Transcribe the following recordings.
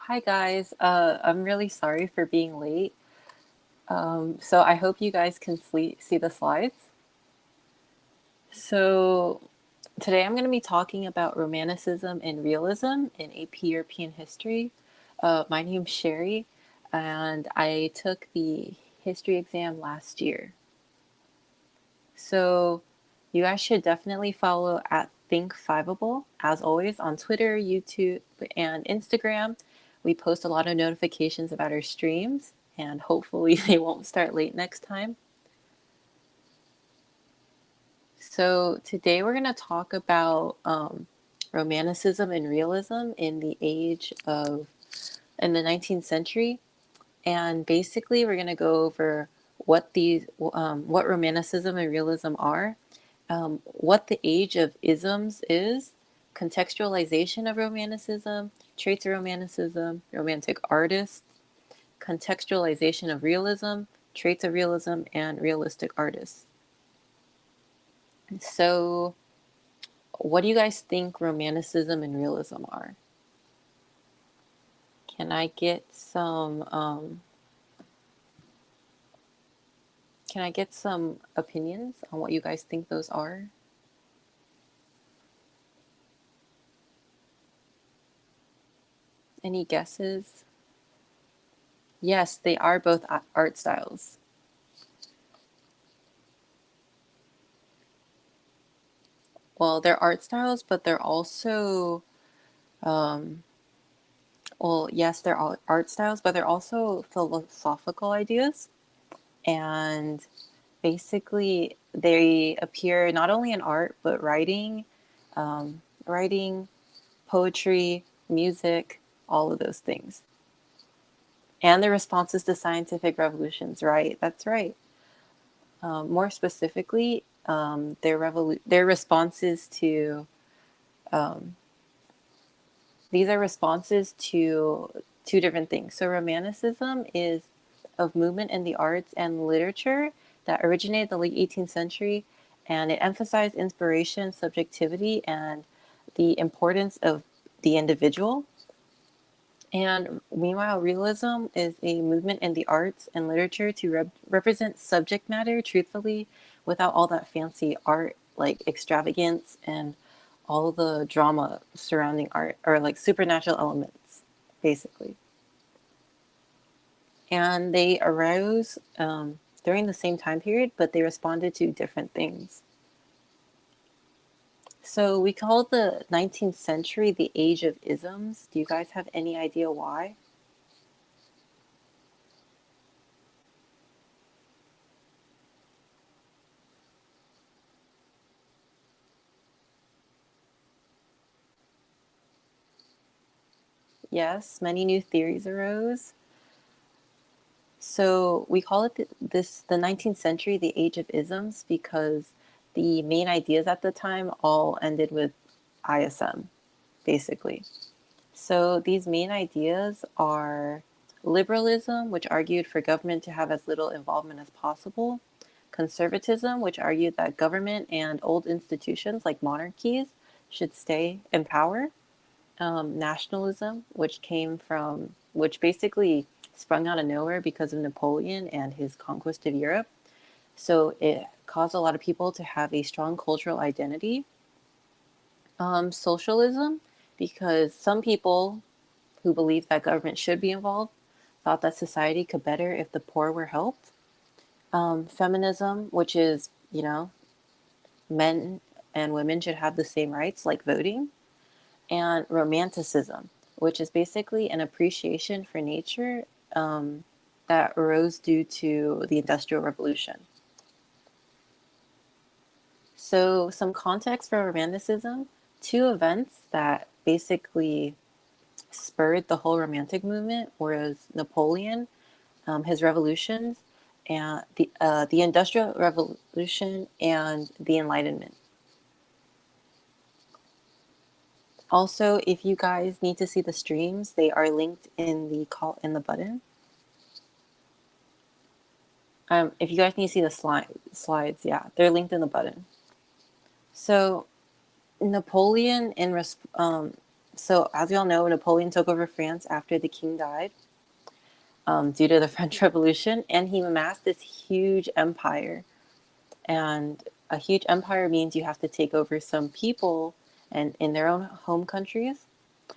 Hi guys, I'm really sorry for being late. So I hope you guys can see the slides. So today I'm going to be talking about Romanticism and Realism in AP European history. My name's Sherry, and I took the history exam last year. So you guys should definitely follow at Think Fiveable, as always, on Twitter, YouTube, and Instagram. We post a lot of notifications about our streams, and hopefully they won't start late next time. So today we're going to talk about Romanticism and Realism in the in the 19th century. And basically we're going to go over what Romanticism and Realism are, what the Age of Isms is, contextualization of Romanticism, traits of Romanticism, romantic artists, contextualization of realism, traits of realism, and realistic artists. So, what do you guys think Romanticism and Realism are? Can I get some opinions on what you guys think those are? Any guesses? Yes, they are both art styles. Well, they're art styles, but they're also, well, yes, they're all art styles, but they're also philosophical ideas. And basically, they appear not only in art, but writing, poetry, music, all of those things. And their responses to scientific revolutions, right? That's right. More specifically, their responses to these are responses to two different things. So Romanticism is of movement in the arts and literature that originated in the late 18th century, and it emphasized inspiration, subjectivity, and the importance of the individual. And meanwhile, realism is a movement in the arts and literature to represent subject matter truthfully without all that fancy art, like extravagance and all the drama surrounding art, or like supernatural elements, basically. And they arose during the same time period, but they responded to different things. So we call the 19th century the Age of Isms. Do you guys have any idea why? Yes, many new theories arose. So we call it the 19th century the Age of Isms because the main ideas at the time all ended with ISM, basically. So these main ideas are liberalism, which argued for government to have as little involvement as possible, conservatism, which argued that government and old institutions like monarchies should stay in power, nationalism, which basically sprung out of nowhere because of Napoleon and his conquest of Europe. So it caused a lot of people to have a strong cultural identity. Socialism, because some people who believed that government should be involved thought that society could better if the poor were helped. Feminism, which is, men and women should have the same rights, like voting. And Romanticism, which is basically an appreciation for nature that arose due to the Industrial Revolution. So, some context for Romanticism: two events that basically spurred the whole Romantic movement was Napoleon, his revolutions, and the Industrial Revolution and the Enlightenment. Also, if you guys need to see the streams, they are linked in the button. If you guys need to see the slides, yeah, they're linked in the button. So Napoleon So as we all know, Napoleon took over France after the king died, due to the French Revolution, and he amassed this huge empire. And a huge empire means you have to take over some people and in their own home countries.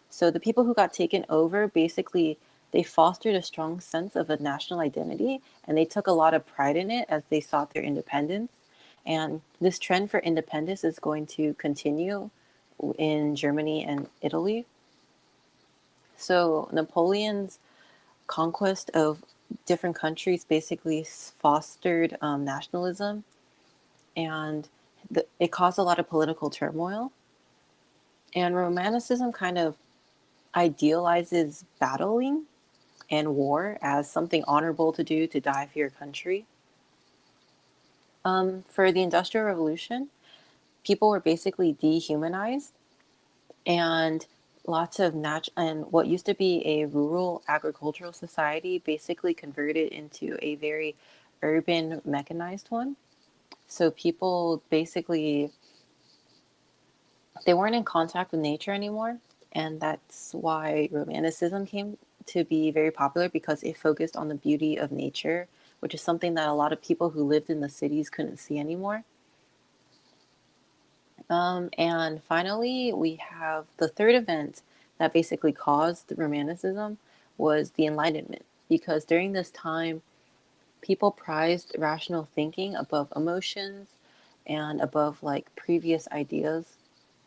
So the people who got taken over, basically they fostered a strong sense of a national identity, and they took a lot of pride in it as they sought their independence. And this trend for independence is going to continue in Germany and Italy. So Napoleon's conquest of different countries basically fostered nationalism, and it caused a lot of political turmoil. And Romanticism kind of idealizes battling and war as something honorable to do, to die for your country. For the Industrial Revolution, people were basically dehumanized, and lots of and what used to be a rural agricultural society basically converted into a very urban mechanized one. So people basically, they weren't in contact with nature anymore, and that's why Romanticism came to be very popular, because it focused on the beauty of nature, which is something that a lot of people who lived in the cities couldn't see anymore. And finally, we have the third event that basically caused Romanticism was the Enlightenment, because during this time, people prized rational thinking above emotions and above like previous ideas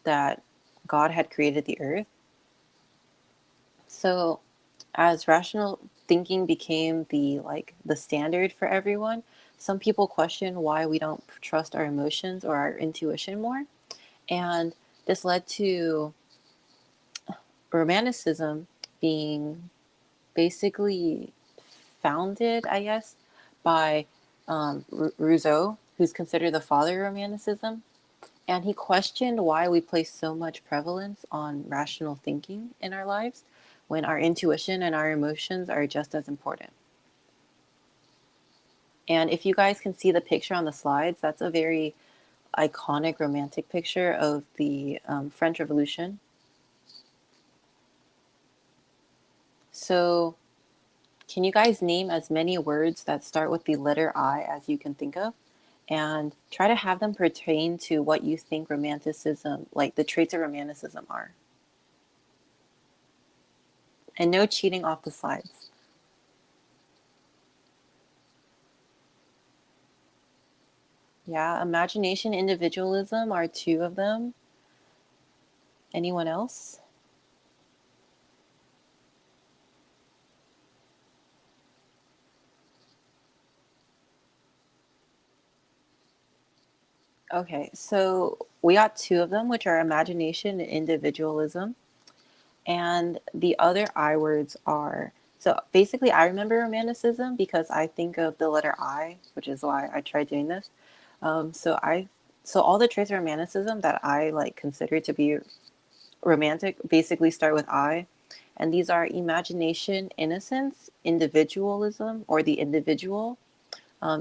that God had created the earth. So as rational thinking became the standard for everyone, some people question why we don't trust our emotions or our intuition more. And this led to Romanticism being basically founded, I guess, by Rousseau, who's considered the father of Romanticism. And he questioned why we place so much prevalence on rational thinking in our lives when our intuition and our emotions are just as important. And if you guys can see the picture on the slides, that's a very iconic romantic picture of the French Revolution. So can you guys name as many words that start with the letter I as you can think of? And try to have them pertain to what you think Romanticism, like the traits of Romanticism are. And no cheating off the slides. Yeah, imagination, individualism are two of them. Anyone else? Okay, so we got two of them, which are imagination and individualism. And the other I words are, so basically I remember Romanticism because I think of the letter I, which is why I tried doing this. So all the traits of Romanticism that I like consider to be romantic basically start with I. And these are imagination, innocence, individualism or the individual,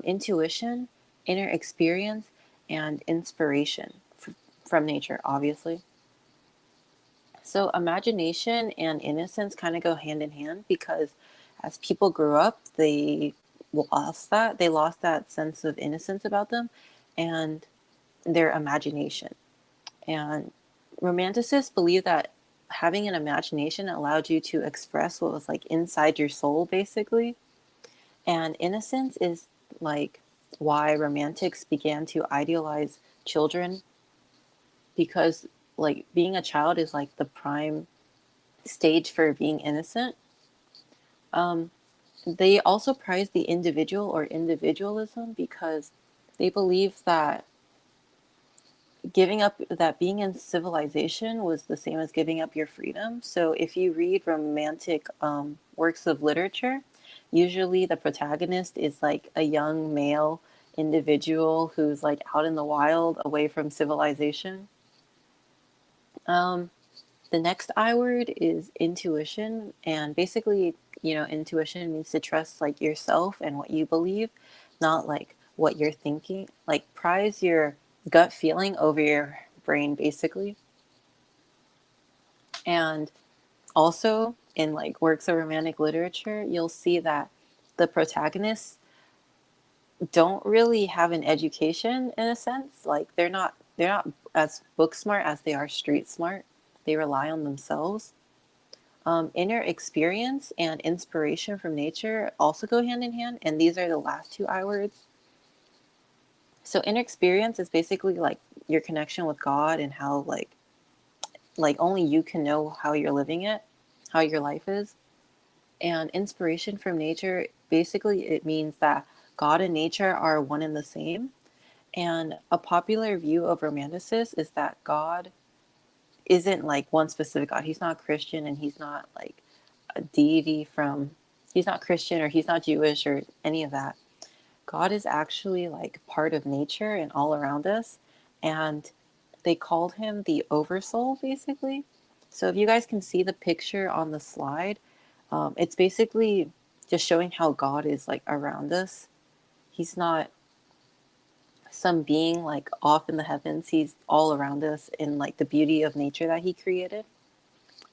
intuition, inner experience, and inspiration from nature, obviously. So imagination and innocence kind of go hand in hand, because as people grew up, they lost that. They lost that sense of innocence about them and their imagination. And romanticists believe that having an imagination allowed you to express what was like inside your soul, basically. And innocence is like why romantics began to idealize children, because like being a child is like the prime stage for being innocent. Um, they also prize the individual or individualism because they believe that giving up, that being in civilization was the same as giving up your freedom. So if you read romantic works of literature, usually the protagonist is like a young male individual who's like out in the wild away from civilization. Um, the next I word is intuition. And basically, intuition means to trust like yourself and what you believe, not like what you're thinking. Like prize your gut feeling over your brain, basically. And also in like works of romantic literature, you'll see that the protagonists don't really have an education in a sense. Like they're not as book smart as they are street smart. They rely on themselves. Inner experience and inspiration from nature also go hand in hand, and these are the last two I words. So inner experience is basically like your connection with God and how like only you can know how you're living it, how your life is. And inspiration from nature, basically it means that God and nature are one and the same. And a popular view of romanticists is that God isn't like one specific God. He's not Christian, and he's not like a deity from, he's not Christian, or he's not Jewish or any of that. God is actually like part of nature and all around us. And they called him the Oversoul, basically. So if you guys can see the picture on the slide, it's basically just showing how God is like around us. He's not some being like off in the heavens. He's all around us in like the beauty of nature that he created.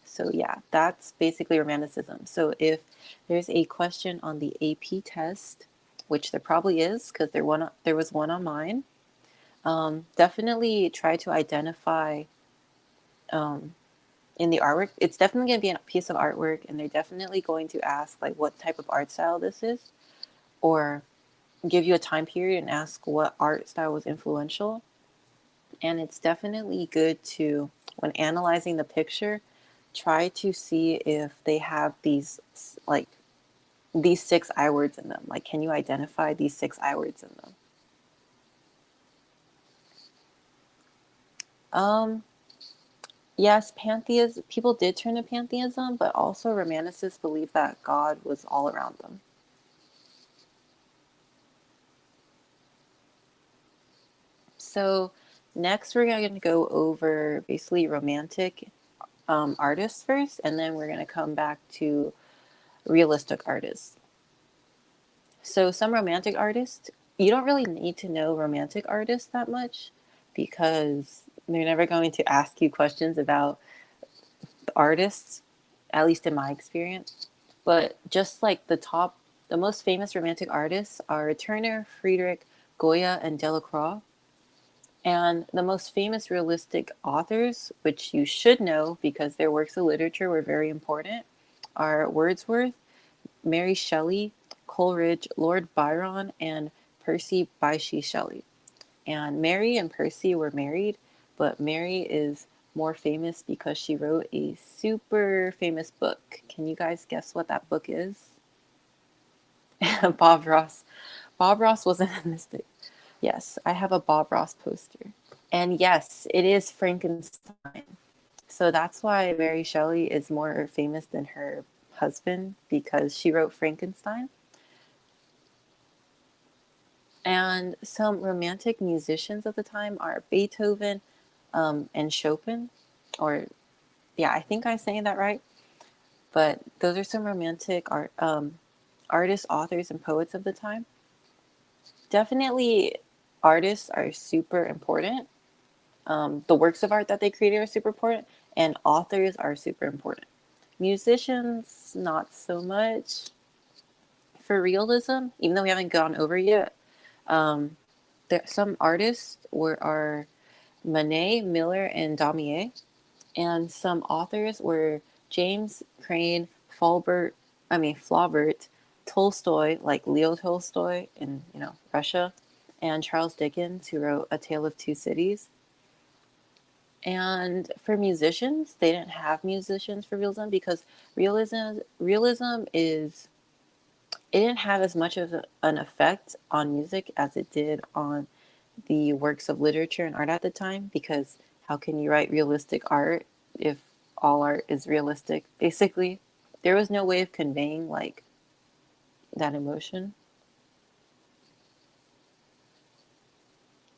So yeah, that's basically romanticism. So if there's a question on the AP test, which there probably is because there was one on mine, definitely try to identify um, in the artwork. It's definitely going to be a piece of artwork, and they're definitely going to ask like what type of art style this is, or give you a time period and ask what art style was influential. And it's definitely good to, when analyzing the picture, try to see if they have like these six I words in them. Like, can you identify these six I words in them? Um, yes, pantheism, people did turn to pantheism, but also romanticists believe that God was all around them. So next we're going to go over basically romantic artists first, and then we're going to come back to realistic artists. So some romantic artists, you don't really need to know romantic artists that much because they're never going to ask you questions about the artists, at least in my experience. But just like the most famous romantic artists are Turner, Friedrich, Goya, and Delacroix. And the most famous realistic authors, which you should know because their works of literature were very important, are Wordsworth, Mary Shelley, Coleridge, Lord Byron, and Percy Bysshe Shelley. And Mary and Percy were married, but Mary is more famous because she wrote a super famous book. Can you guys guess what that book is? Bob Ross. Bob Ross wasn't in this thing. Yes, I have a Bob Ross poster. And yes, it is Frankenstein. So that's why Mary Shelley is more famous than her husband because she wrote Frankenstein. And some romantic musicians of the time are Beethoven and Chopin. Or, yeah, I think I'm saying that right. But those are some romantic artists, authors, and poets of the time. Definitely, artists are super important. The works of art that they created are super important, and authors are super important. Musicians, not so much. For realism, even though we haven't gone over yet, some artists are Manet, Miller, and Daumier, and some authors were James Crane, Flaubert, Tolstoy, like Leo Tolstoy in Russia, and Charles Dickens, who wrote A Tale of Two Cities. And for musicians, they didn't have musicians for realism because realism is it didn't have as much of an effect on music as it did on the works of literature and art at the time, because how can you write realistic art if all art is realistic? Basically, there was no way of conveying like that emotion.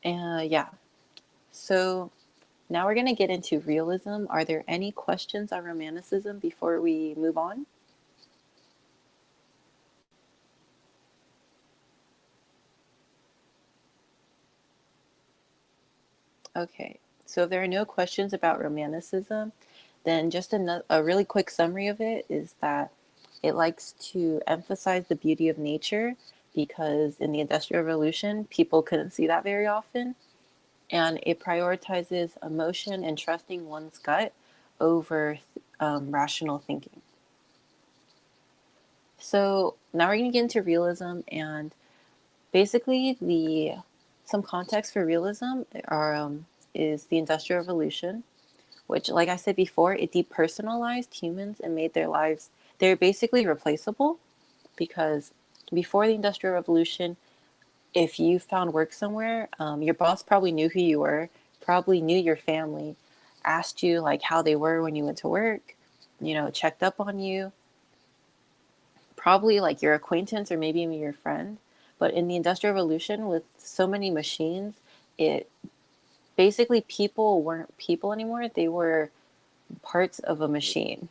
And yeah, so now we're going to get into realism. Are there any questions on romanticism before we move on? Okay, so if there are no questions about romanticism, then just a really quick summary of it is that it likes to emphasize the beauty of nature because in the Industrial Revolution, people couldn't see that very often. And it prioritizes emotion and trusting one's gut over rational thinking. So now we're going to get into realism, and basically some context for realism is the Industrial Revolution, which, like I said before, it depersonalized humans and made their lives, they're basically replaceable because before the Industrial Revolution, if you found work somewhere, your boss probably knew who you were, probably knew your family, asked you like how they were when you went to work, checked up on you, probably like your acquaintance or maybe even your friend. But in the Industrial Revolution, with so many machines, it basically people weren't people anymore. They were parts of a machine.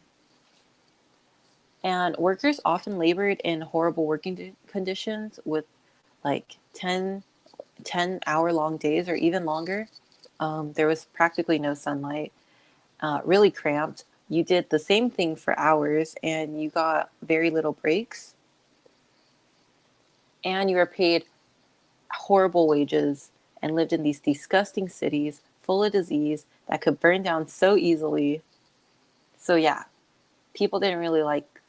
And workers often labored in horrible working conditions with like 10-hour long days or even longer. There was practically no sunlight, really cramped. You did the same thing for hours and you got very little breaks. And you were paid horrible wages and lived in these disgusting cities full of disease that could burn down so easily. So, yeah, people didn't really like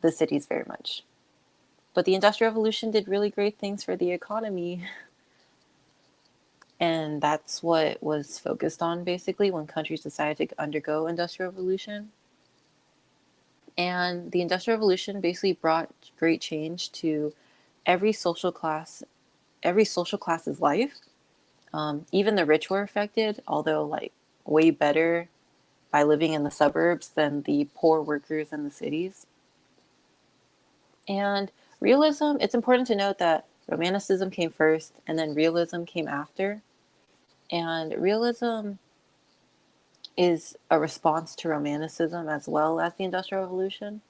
the cities very much. But the Industrial Revolution did really great things for the economy. And that's what was focused on basically when countries decided to undergo Industrial Revolution. And the Industrial Revolution basically brought great change to every social class's life. Even the rich were affected, although like way better by living in the suburbs than the poor workers in the cities. And realism, it's important to note that Romanticism came first and then realism came after. And realism is a response to Romanticism as well as the Industrial Revolution,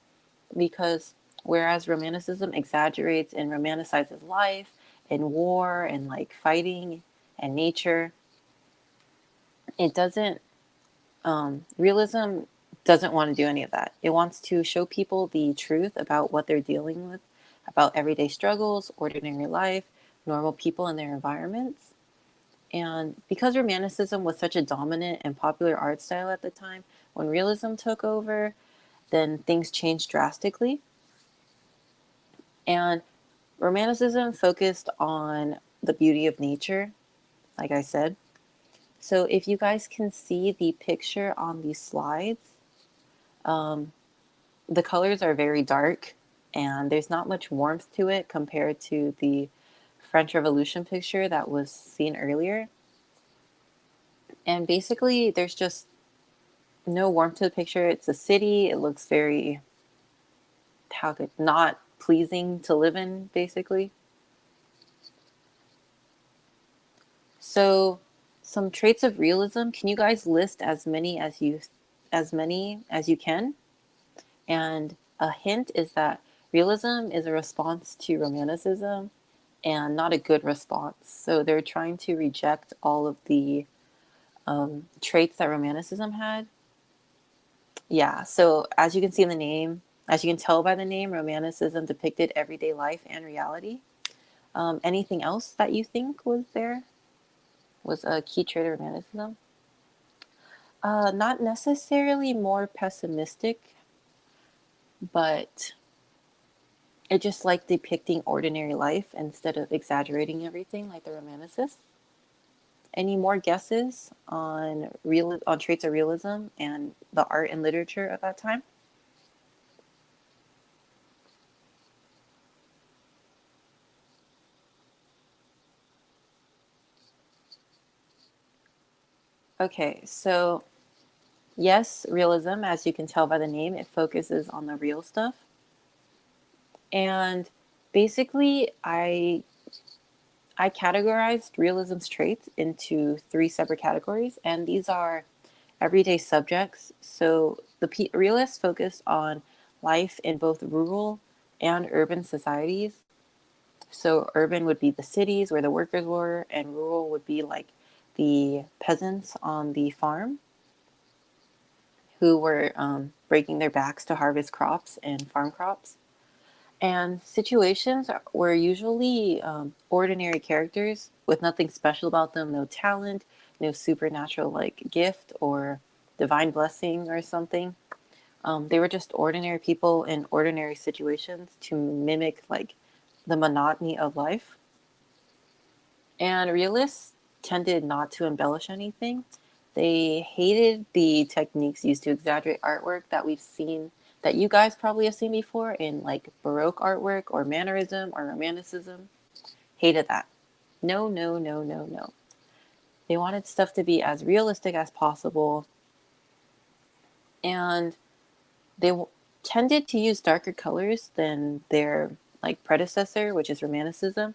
because whereas Romanticism exaggerates and romanticizes life and war and like fighting and nature, it doesn't, realism doesn't want to do any of that. It wants to show people the truth about what they're dealing with, about everyday struggles, ordinary life, normal people and their environments. And because Romanticism was such a dominant and popular art style at the time, when realism took over, then things changed drastically. And Romanticism focused on the beauty of nature, like I said. So if you guys can see the picture on these slides, the colors are very dark and there's not much warmth to it compared to the French Revolution picture that was seen earlier. And basically, there's just no warmth to the picture. It's a city. It looks very, not pleasing to live in, basically. So, some traits of realism. Can you guys list as many as you can? And a hint is that realism is a response to Romanticism and not a good response. So they're trying to reject all of the traits that Romanticism had. Yeah, so as you can see in the name, as you can tell by the name, Romanticism depicted everyday life and reality. Anything else that you think was a key trait of Romanticism? Not necessarily more pessimistic, but it just like depicting ordinary life instead of exaggerating everything like the Romanticists. Any more guesses on traits of realism and the art and literature of that time? Okay, so yes, realism, as you can tell by the name, it focuses on the real stuff. And basically, I categorized realism's traits into 3 separate categories, and these are everyday subjects. So the realists focused on life in both rural and urban societies. So urban would be the cities where the workers were, and rural would be like the peasants on the farm. who were breaking their backs to harvest crops and farm crops. And situations were usually ordinary characters with nothing special about them, no talent, no supernatural like gift or divine blessing or something. They were just ordinary people in ordinary situations to mimic like the monotony of life. And realists tended not to embellish anything. They hated the techniques used to exaggerate artwork that we've seen, that you guys probably have seen before in like Baroque artwork or Mannerism or Romanticism. Hated that. No, no, no, no, no. They wanted stuff to be as realistic as possible. And they tended to use darker colors than their like predecessor, which is Romanticism.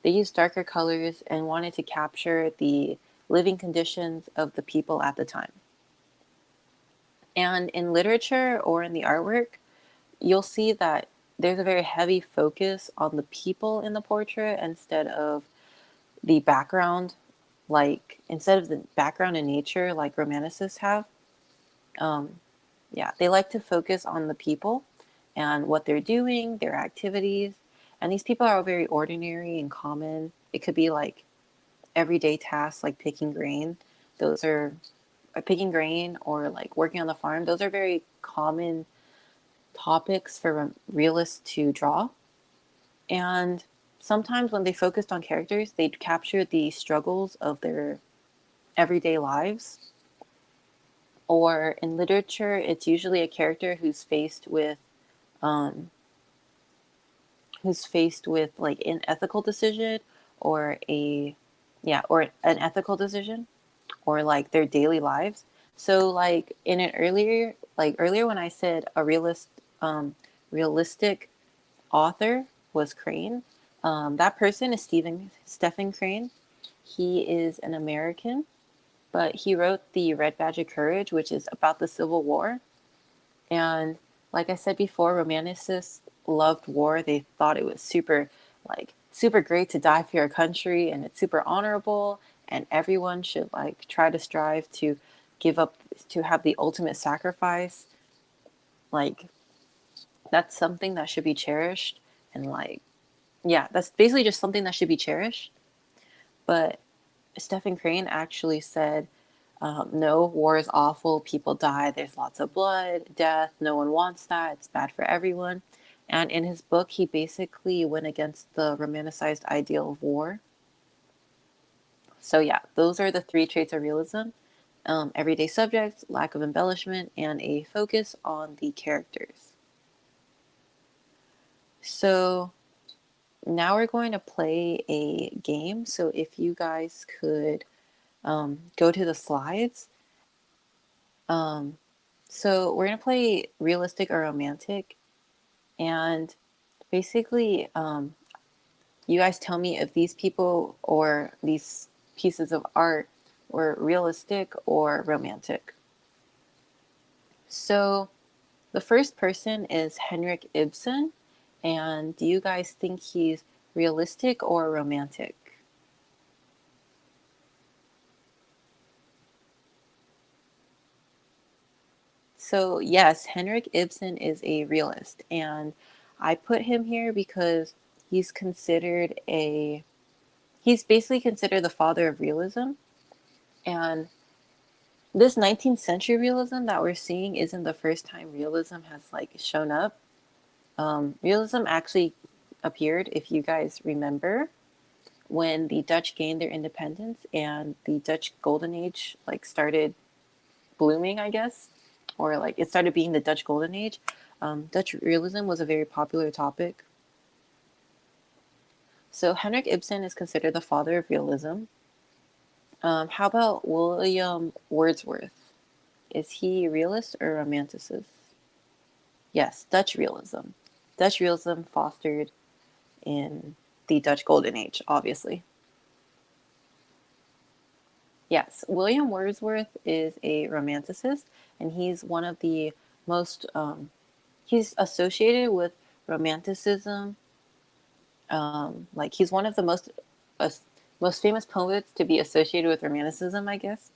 They used darker colors and wanted to capture the living conditions of the people at the time. And in literature or in the artwork, you'll see that there's a very heavy focus on the people in the portrait instead of the background, like instead of the background in nature like romanticists have. Yeah, they like to focus on the people and what they're doing, their activities. And these people are all very ordinary and common. It could be like everyday tasks like picking grain. Those are picking grain or like working on the farm. Those are very common topics for realists to draw. And sometimes when they focused on characters, they'd capture the struggles of their everyday lives. Or in literature, it's usually a character um, who's faced with like an ethical decision or or an ethical decision or like their daily lives. So like in an earlier when I said a realistic author was Crane, that person is Stephen Crane. He is an American, but he wrote the Red Badge of Courage, which is about the Civil War. And like I said before, Romanticists loved war. They thought it was super great to die for your country, and it's super honorable, and everyone should like try to strive to give up, to have the ultimate sacrifice. Like that's something that should be cherished, and like yeah, that's basically just something that should be cherished. But Stephen Crane actually said, no, war is awful. People die. There's lots of blood, death. No one wants that. It's bad for everyone. And in his book, he basically went against the romanticized ideal of war. So, yeah, those are the three traits of realism: everyday subjects, lack of embellishment, and a focus on the characters. So, now we're going to play a game. So, if you guys could go to the slides. So we're going to play realistic or romantic. And basically, you guys tell me if these people or these pieces of art were realistic or romantic. So the first person is Henrik Ibsen. And do you guys think he's realistic or romantic? So, yes, Henrik Ibsen is a realist. And I put him here because he's considered he's basically considered the father of realism. And this 19th century realism that we're seeing isn't the first time realism has like shown up. Realism actually appeared, if you guys remember, when the Dutch gained their independence and the Dutch Golden Age like started blooming, I guess, or like it started being the Dutch Golden Age. Dutch realism was a very popular topic. So Henrik Ibsen is considered the father of realism. How about William Wordsworth? Is he realist or romanticist? Yes, Dutch realism. Dutch realism fostered in the Dutch Golden Age, obviously. Yes, William Wordsworth is a romanticist, and he's one of the most, he's associated with Romanticism. Like he's one of the most famous poets to be associated with Romanticism, I guess.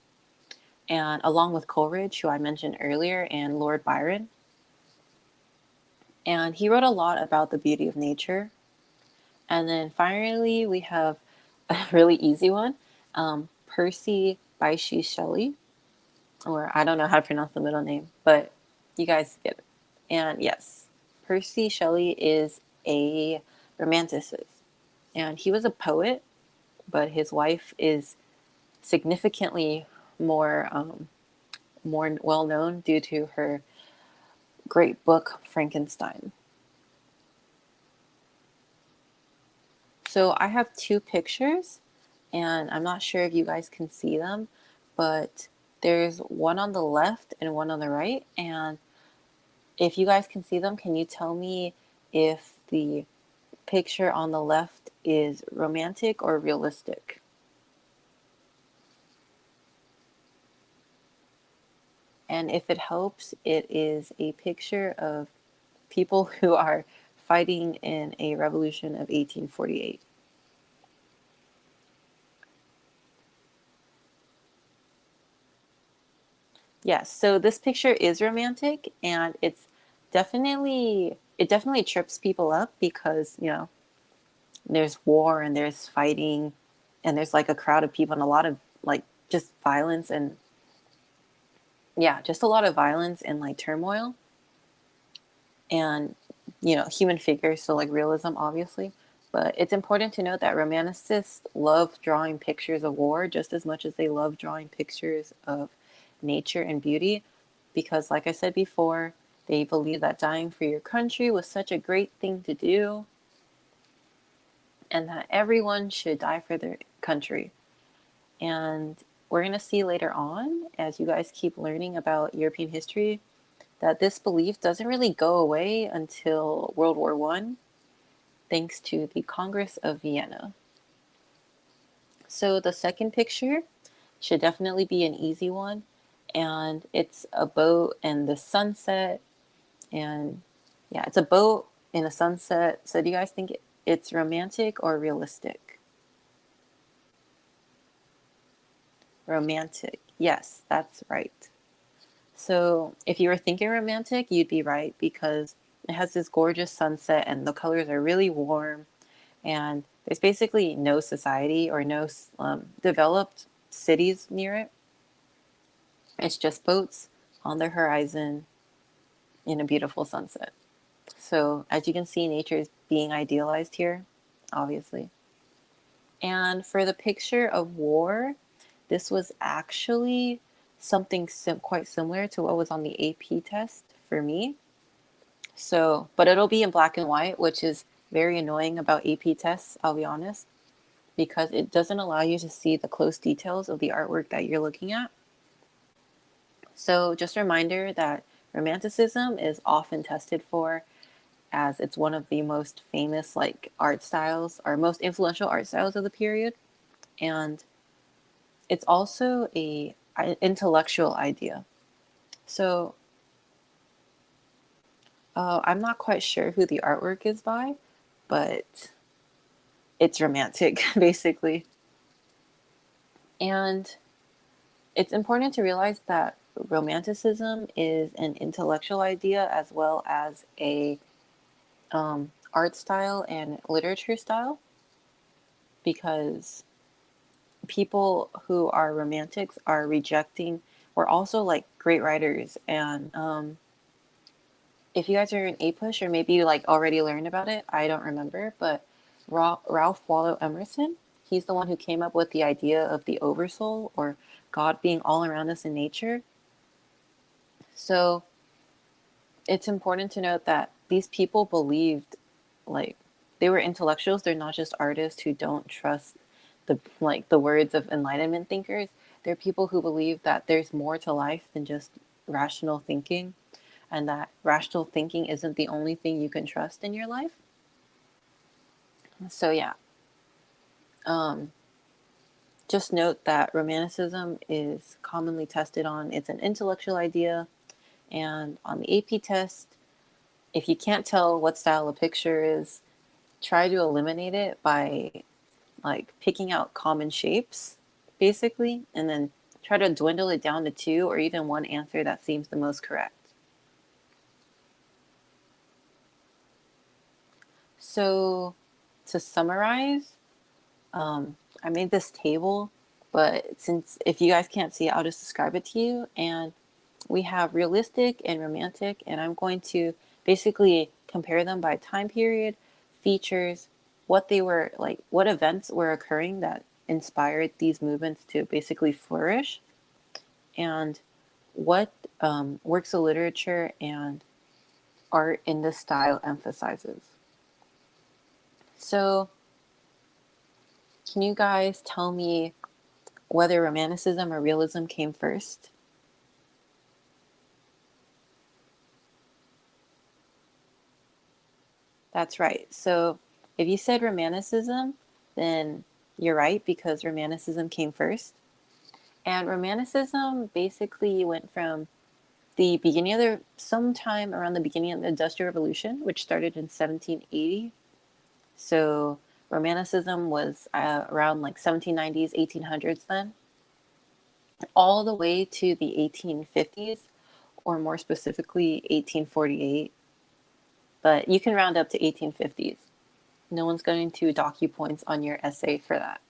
and along with Coleridge, who I mentioned earlier, and Lord Byron. And he wrote a lot about the beauty of nature. And then finally, we have a really easy one, Percy Bysshe Shelley, or I don't know how to pronounce the middle name, but you guys get it. And yes, Percy Shelley is a romanticist, and he was a poet, but his wife is significantly more more well known due to her great book Frankenstein. So I have two pictures, and I'm not sure if you guys can see them, but there's one on the left and one on the right. And if you guys can see them, can you tell me if the picture on the left is romantic or realistic? And if it helps, it is a picture of people who are fighting in a revolution of 1848. Yes, so this picture is romantic, and it definitely trips people up because, there's war and there's fighting and there's like a crowd of people and a lot of like just violence and yeah, just a lot of violence and like turmoil and human figures, so like realism obviously. But it's important to note that romanticists love drawing pictures of war just as much as they love drawing pictures of nature and beauty, because like I said before, they believe that dying for your country was such a great thing to do and that everyone should die for their country. And we're going to see later on, as you guys keep learning about European history, that this belief doesn't really go away until World War I, thanks to the Congress of Vienna. So the second picture should definitely be an easy one, and it's a boat and the sunset, and yeah, it's a boat in a sunset. So do you guys think it's romantic or realistic? Romantic. Yes, that's right. So if you were thinking romantic, you'd be right because it has this gorgeous sunset and the colors are really warm, and there's basically no society or no developed cities near it. It's just boats on the horizon in a beautiful sunset. So as you can see, nature is being idealized here, obviously. And for the picture of war, this was actually something quite similar to what was on the AP test for me. So, but it'll be in black and white, which is very annoying about AP tests, I'll be honest, because it doesn't allow you to see the close details of the artwork that you're looking at. So, just a reminder that Romanticism is often tested for as it's one of the most famous like art styles or most influential art styles of the period, and it's also a intellectual idea. So I'm not quite sure who the artwork is by, but it's romantic basically. And it's important to realize that romanticism is an intellectual idea as well as a art style and literature style, because people who are romantics are rejecting, we're also like great writers. And if you guys are in A-Push or maybe you like already learned about it, I don't remember, but Ralph Waldo Emerson, he's the one who came up with the idea of the oversoul, or God being all around us in nature. So it's important to note that these people believed, like, they were intellectuals. They're not just artists who don't trust the words of Enlightenment thinkers. They're people who believe that there's more to life than just rational thinking, and that rational thinking isn't the only thing you can trust in your life. So yeah, just note that Romanticism is commonly tested on, it's an intellectual idea, and on the AP test, if you can't tell what style a picture is, try to eliminate it by like picking out common shapes, basically, and then try to dwindle it down to two or even one answer that seems the most correct. So to summarize, I made this table, but since if you guys can't see it, I'll just describe it to you. And we have realistic and romantic, and I'm going to basically compare them by time period, features, what they were like, what events were occurring that inspired these movements to basically flourish, and what works of literature and art in this style emphasizes. So, can you guys tell me whether Romanticism or Realism came first? That's right. So if you said Romanticism, then you're right because Romanticism came first. And Romanticism basically went from the beginning of sometime around the beginning of the Industrial Revolution, which started in 1780. So Romanticism was around like 1790s, 1800s then, all the way to the 1850s, or more specifically 1848. But you can round up to 1850s. No one's going to dock you points on your essay for that.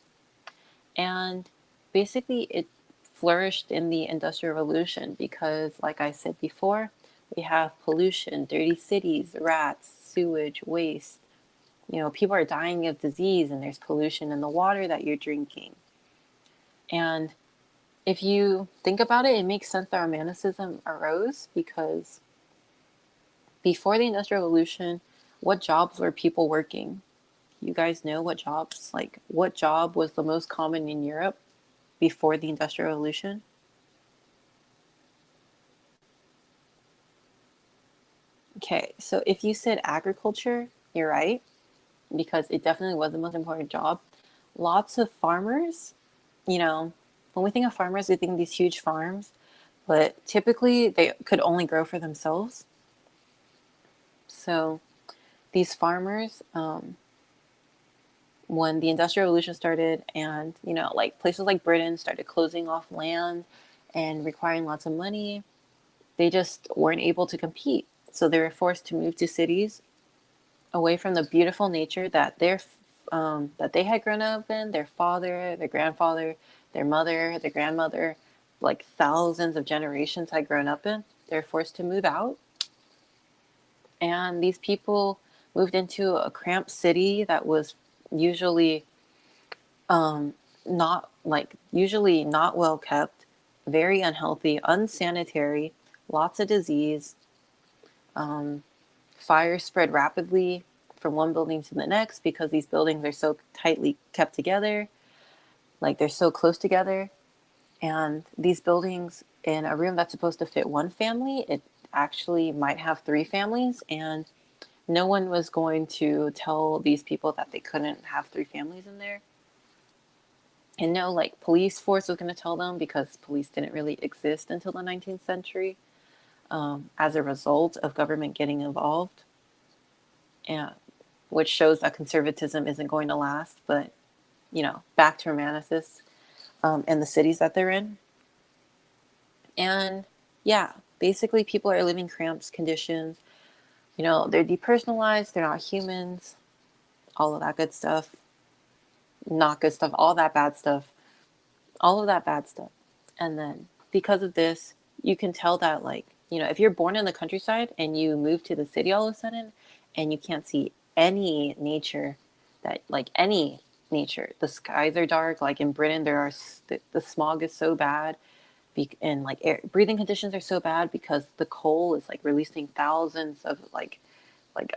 And basically, it flourished in the Industrial Revolution because, like I said before, we have pollution, dirty cities, rats, sewage, waste. You know, people are dying of disease, and there's pollution in the water that you're drinking. And if you think about it, it makes sense that Romanticism arose because before the Industrial Revolution, what jobs were people working? You guys know what jobs, like what job was the most common in Europe before the Industrial Revolution? Okay, so if you said agriculture, you're right, because it definitely was the most important job. Lots of farmers, you know, when we think of farmers, we think of these huge farms, but typically they could only grow for themselves. So these farmers, when the Industrial Revolution started and, you know, like places like Britain started closing off land and requiring lots of money, they just weren't able to compete. So they were forced to move to cities away from the beautiful nature that that they had grown up in, their father, their grandfather, their mother, their grandmother, like thousands of generations had grown up in. They're forced to move out. And these people moved into a cramped city that was usually usually not well kept, very unhealthy, unsanitary, lots of disease. Fire spread rapidly from one building to the next because these buildings are so tightly kept together, like they're so close together. And these buildings, in a room that's supposed to fit one family, it actually might have three families, and no one was going to tell these people that they couldn't have three families in there. And no, like, police force was going to tell them because police didn't really exist until the 19th century as a result of government getting involved, and which shows that conservatism isn't going to last. But, you know, back to Romanticists and the cities that they're in. And yeah, basically people are living cramped conditions. You know, they're depersonalized, they're not humans, all of that good stuff. Not good stuff, all that bad stuff. All of that bad stuff. And then because of this, you can tell that, like, you know, if you're born in the countryside and you move to the city all of a sudden and you can't see any nature, any nature, the skies are dark. Like in Britain, the smog is so bad, and like breathing conditions are so bad because the coal is like releasing thousands of like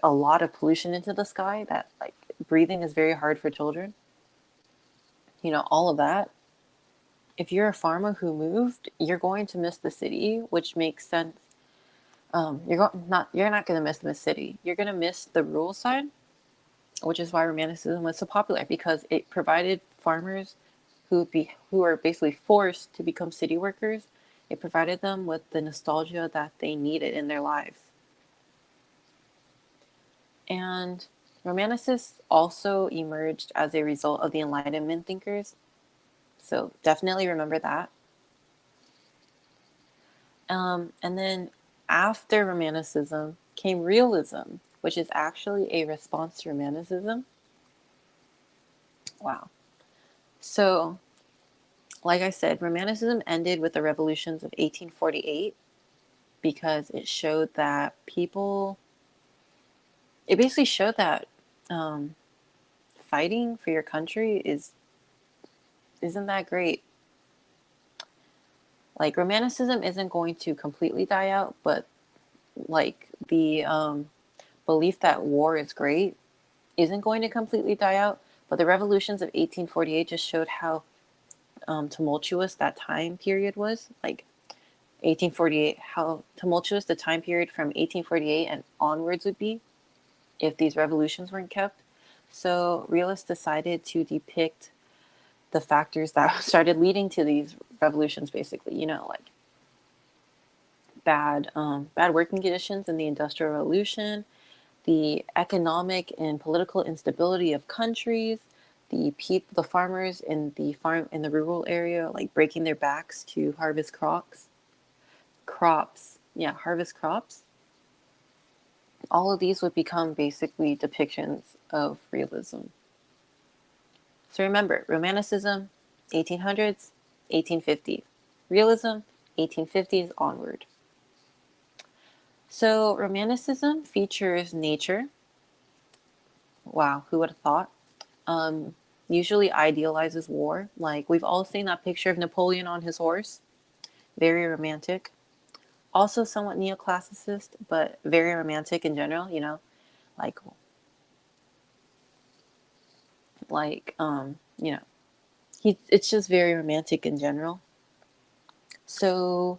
a lot of pollution into the sky that like breathing is very hard for children. You know, all of that. If you're a farmer who moved, you're going to miss the city, which makes sense. You're not going to miss the city. You're going to miss the rural side, which is why Romanticism was so popular, because it provided farmers who are basically forced to become city workers. It provided them with the nostalgia that they needed in their lives. And Romanticists also emerged as a result of the Enlightenment thinkers. So definitely remember that. And then after Romanticism came Realism, which is actually a response to Romanticism. Wow. So, like I said, Romanticism ended with the revolutions of 1848 because it showed that it basically showed that um, fighting for your country isn't that great. Like, Romanticism isn't going to completely die out, but like the belief that war is great isn't going to completely die out. But the revolutions of 1848 just showed how tumultuous that time period was. Like 1848, how tumultuous the time period from 1848 and onwards would be if these revolutions weren't kept. So realists decided to depict the factors that started leading to these revolutions, basically, like bad working conditions in the Industrial Revolution, the economic and political instability of countries, the farmers in the rural area, like breaking their backs to harvest harvest crops. All of these would become basically depictions of realism. So remember, Romanticism, 1800s, 1850. Realism, 1850s onward. So Romanticism features nature. Wow, who would have thought? Usually idealizes war. Like, we've all seen that picture of Napoleon on his horse. Very romantic. Also somewhat neoclassicist, but very romantic in general, like like it's just very romantic in general. So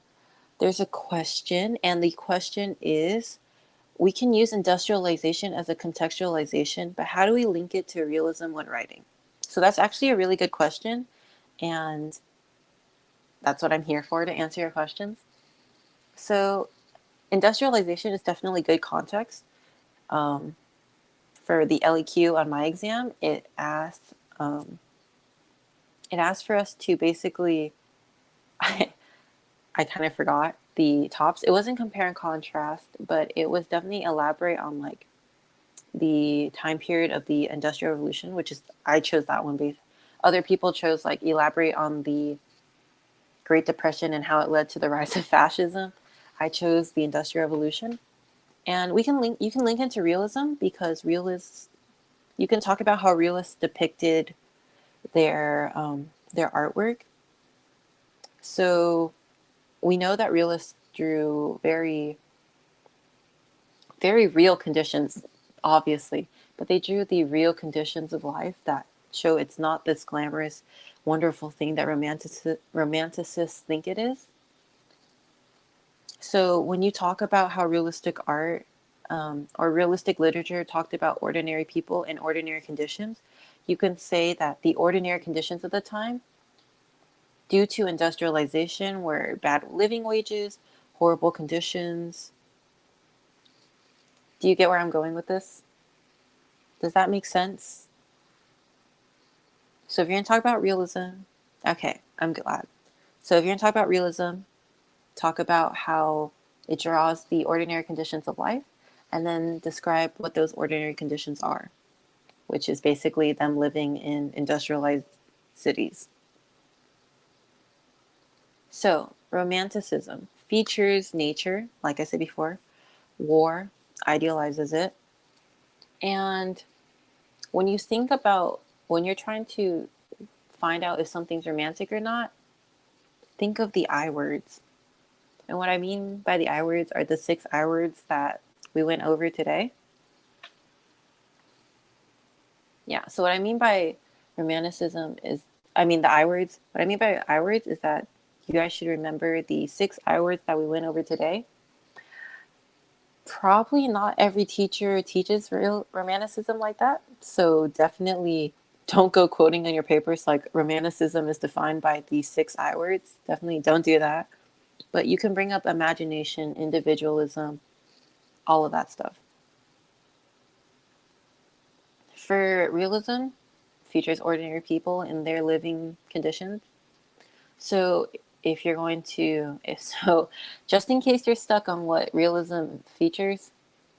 there's a question, and the question is, we can use industrialization as a contextualization, but how do we link it to realism when writing? So that's actually a really good question, and that's what I'm here for, to answer your questions. So industrialization is definitely good context. For the LEQ on my exam, it asked for us to basically, I kind of forgot the tops. It wasn't compare and contrast, but it was definitely elaborate on like the time period of the Industrial Revolution, which is, I chose that one. Based, other people chose like elaborate on the Great Depression and how it led to the rise of fascism. I chose the Industrial Revolution, and you can link into realism, because realists, you can talk about how realists depicted their artwork. So we know that realists drew very, very real conditions, obviously, but they drew the real conditions of life that show it's not this glamorous, wonderful thing that romanticists think it is. So when you talk about how realistic art or realistic literature talked about ordinary people in ordinary conditions, you can say that the ordinary conditions of the time, due to industrialization, were bad living wages, horrible conditions. Do you get where I'm going with this? Does that make sense? So if you're going to talk about realism, okay, I'm glad. So if you're going to talk about realism, talk about how it draws the ordinary conditions of life, and then describe what those ordinary conditions are, which is basically them living in industrialized cities. So Romanticism features nature, like I said before. War idealizes it. And when you think about, when you're trying to find out if something's romantic or not, think of the I words. And what I mean by the I words are the 6 I words that we went over today. Yeah, so what I mean by romanticism is, the I words, what I mean by I words is that you guys should remember the 6 I words that we went over today. Probably not every teacher teaches real romanticism like that. So definitely don't go quoting on your papers like romanticism is defined by these 6 I words. Definitely don't do that. But you can bring up imagination, individualism, all of that stuff. For realism, features ordinary people in their living conditions. So if you're going to, if so, just in case you're stuck on what realism features,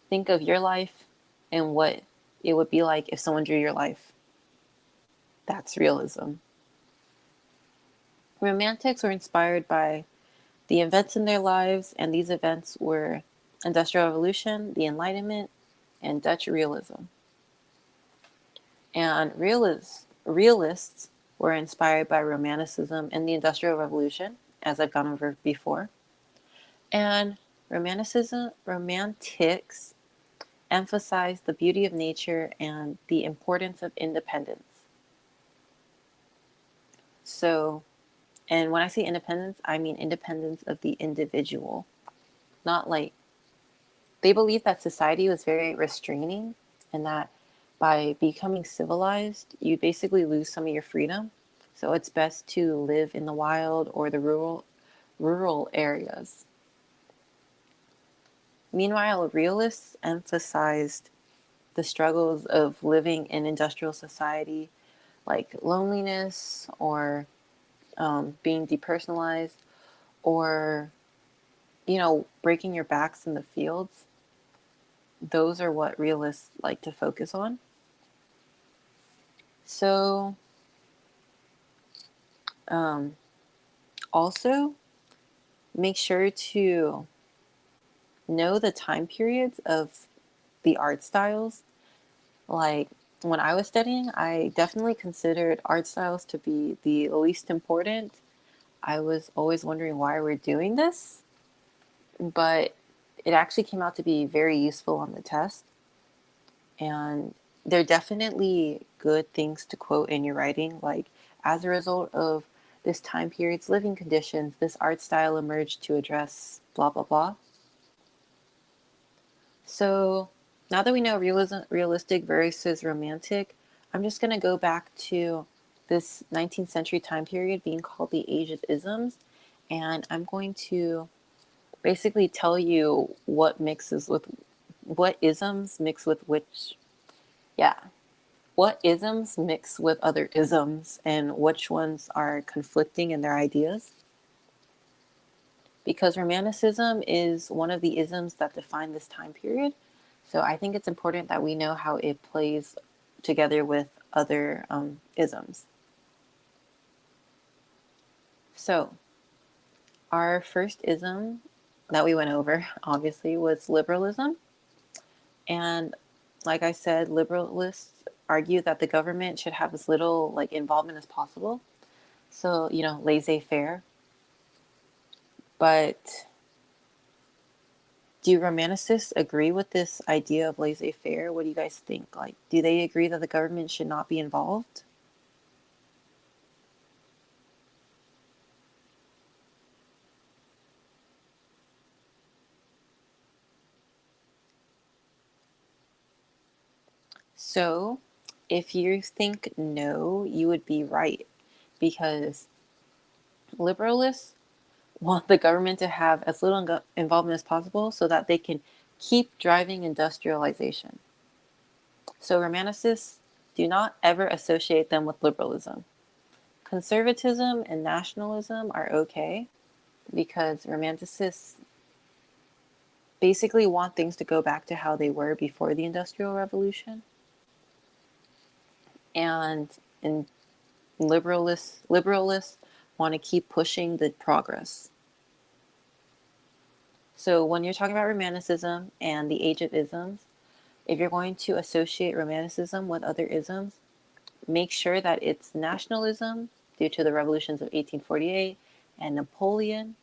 think of your life and what it would be like if someone drew your life. That's realism. Romantics were inspired by the events in their lives, and these events were Industrial Revolution, the Enlightenment, and Dutch realism. And realists were inspired by Romanticism and the Industrial Revolution, as I've gone over before. And romantics emphasized the beauty of nature and the importance of independence. So, and when I say independence, I mean independence of the individual. Not like, they believed that society was very restraining and that by becoming civilized, you basically lose some of your freedom. So it's best to live in the wild or the rural areas. Meanwhile, realists emphasized the struggles of living in industrial society, like loneliness or being depersonalized, or breaking your backs in the fields. Those are what realists like to focus on. So also make sure to know the time periods of the art styles. Like when I was studying, I definitely considered art styles to be the least important. I was always wondering why we're doing this, but it actually came out to be very useful on the test. And they're definitely good things to quote in your writing, like, as a result of this time period's living conditions, this art style emerged to address blah, blah, blah. So now that we know realistic versus romantic, I'm just going to go back to this 19th century time period being called the Age of Isms. And I'm going to basically tell you what isms mix with which, what isms mix with other isms and which ones are conflicting in their ideas. Because Romanticism is one of the isms that define this time period. So I think it's important that we know how it plays together with other isms. So our first ism that we went over, obviously, was liberalism. And like I said, liberalists argue that the government should have as little involvement as possible. So, laissez-faire. But do romanticists agree with this idea of laissez-faire? What do you guys think? Do they agree that the government should not be involved? So, if you think no, you would be right, because liberalists want the government to have as little involvement as possible so that they can keep driving industrialization. So, romanticists do not ever associate them with liberalism. Conservatism and nationalism are okay, because romanticists basically want things to go back to how they were before the Industrial Revolution. And liberalists want to keep pushing the progress. So when you're talking about Romanticism and the Age of Isms, if you're going to associate Romanticism with other isms, make sure that it's nationalism due to the revolutions of 1848 and Napoleon,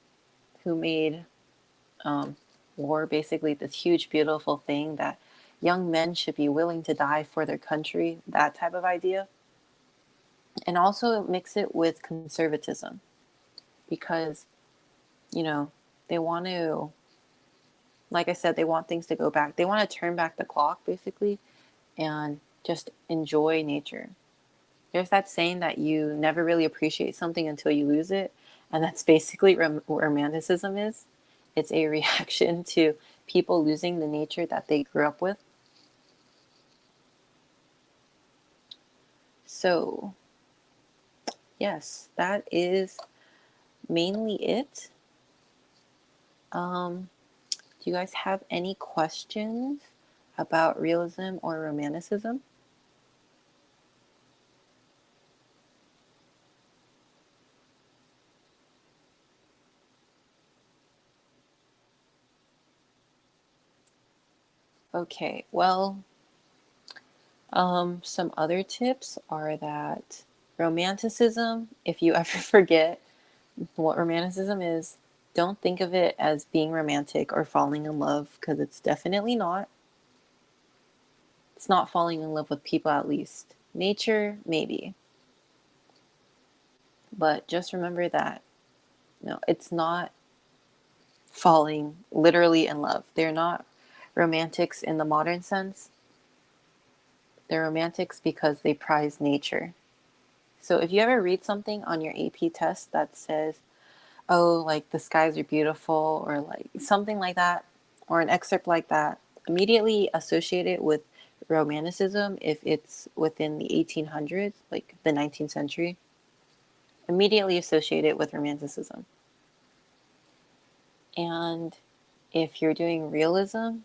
who made war basically this huge, beautiful thing that young men should be willing to die for their country, that type of idea. And also mix it with conservatism, because, they want to, like I said, they want things to go back. They want to turn back the clock, basically, and just enjoy nature. There's that saying that you never really appreciate something until you lose it. And that's basically what romanticism is. It's a reaction to people losing the nature that they grew up with. So, yes, that is mainly it. Do you guys have any questions about realism or romanticism? Okay, well, some other tips are that romanticism, if you ever forget what romanticism is, don't think of it as being romantic or falling in love, because it's definitely not. It's not falling in love with people, at least. Nature, maybe. But just remember that, no, it's not falling literally in love. They're not romantics in the modern sense. They're romantics because they prize nature. So if you ever read something on your AP test that says, oh, like the skies are beautiful, or like something like that, or an excerpt like that, immediately associate it with romanticism if it's within the 1800s, like the 19th century. Immediately associate it with romanticism. And if you're doing realism,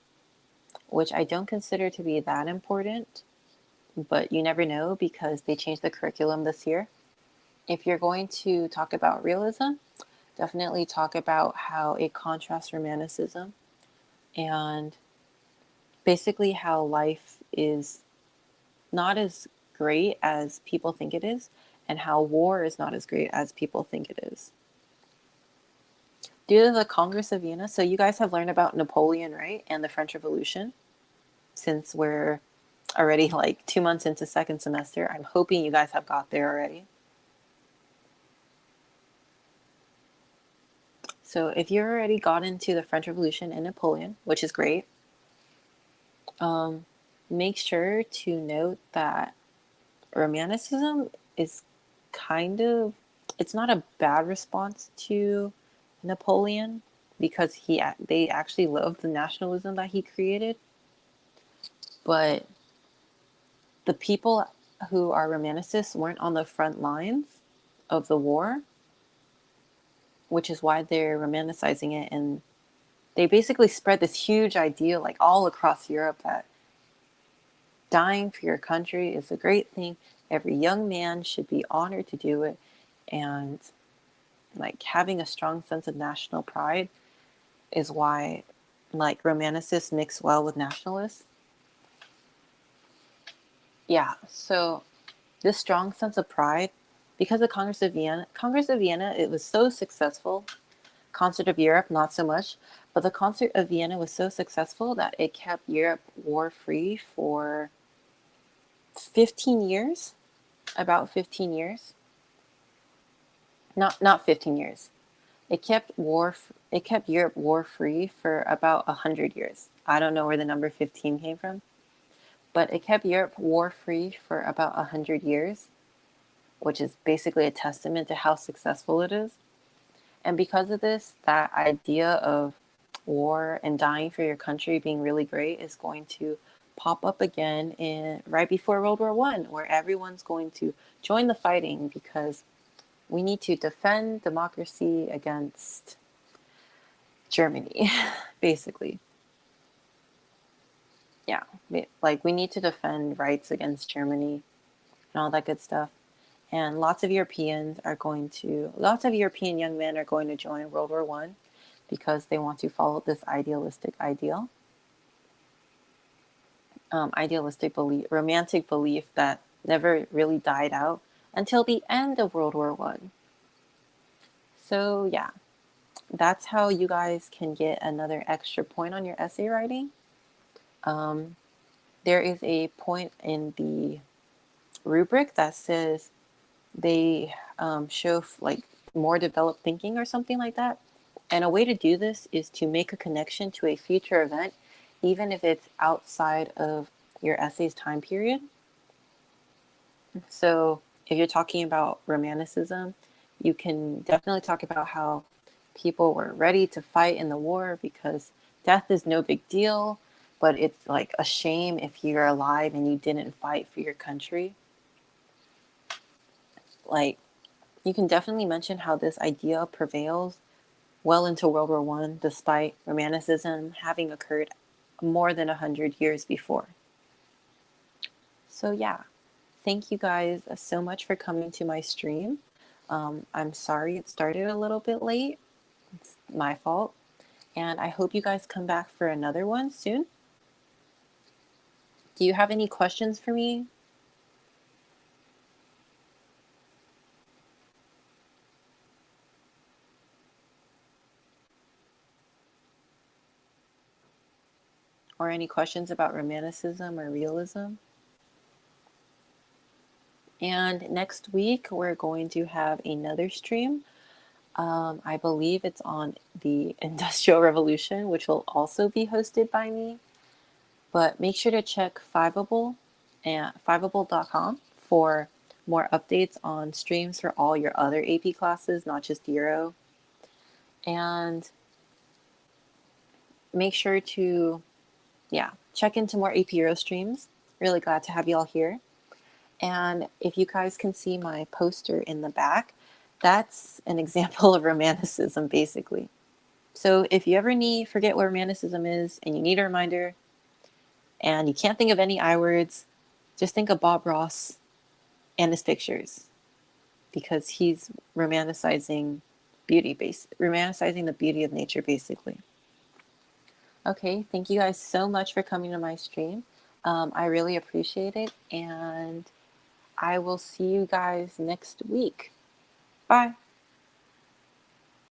which I don't consider to be that important, but you never know because they changed the curriculum this year. If you're going to talk about realism, definitely talk about how it contrasts romanticism and basically how life is not as great as people think it is, and how war is not as great as people think it is. Due to the Congress of Vienna, so you guys have learned about Napoleon, right? And the French Revolution, since we're already like 2 months into second semester. I'm hoping you guys have got there already. So if you already got into the French Revolution and Napoleon, which is great, make sure to note that Romanticism is kind of, it's not a bad response to Napoleon because they actually loved the nationalism that he created, but the people who are romanticists weren't on the front lines of the war, which is why they're romanticizing it. And they basically spread this huge idea like all across Europe that dying for your country is a great thing. Every young man should be honored to do it. And like having a strong sense of national pride is why like romanticists mix well with nationalists. Yeah, so this strong sense of pride, because of Congress of Vienna, it was so successful. Concert of Europe, not so much, but the Concert of Vienna was so successful that it kept Europe war-free for 15 years, about 15 years. Not 15 years. It kept Europe war-free for about 100 years. I don't know where the number 15 came from, but it kept Europe war-free for about 100 years, which is basically a testament to how successful it is. And because of this, that idea of war and dying for your country being really great is going to pop up again right before World War I, where everyone's going to join the fighting because we need to defend democracy against Germany, basically. Yeah, like we need to defend rights against Germany and all that good stuff. And lots of European young men are going to join World War I because they want to follow this idealistic belief, romantic belief that never really died out until the end of World War I. So yeah, that's how you guys can get another extra point on your essay writing. There is a point in the rubric that says they show like more developed thinking or something like that. And a way to do this is to make a connection to a future event, even if it's outside of your essay's time period. So if you're talking about romanticism, you can definitely talk about how people were ready to fight in the war because death is no big deal, but it's like a shame if you're alive and you didn't fight for your country. Like, You can definitely mention how this idea prevails well into World War One, despite Romanticism having occurred more than 100 years before. So yeah, thank you guys so much for coming to my stream. I'm sorry it started a little bit late. It's my fault. And I hope you guys come back for another one soon. Do you have any questions for me? Or any questions about Romanticism or Realism? And next week, we're going to have another stream. I believe it's on the Industrial Revolution, which will also be hosted by me. But make sure to check Fiveable and Fiveable.com for more updates on streams for all your other AP classes, not just Euro. And make sure to, check into more AP Euro streams. Really glad to have you all here. And if you guys can see my poster in the back, that's an example of Romanticism, basically. So if you ever forget what Romanticism is and you need a reminder and you can't think of any I words, just think of Bob Ross and his pictures, because he's romanticizing romanticizing the beauty of nature, basically. Okay, thank you guys so much for coming to my stream. I really appreciate it, and I will see you guys next week. Bye.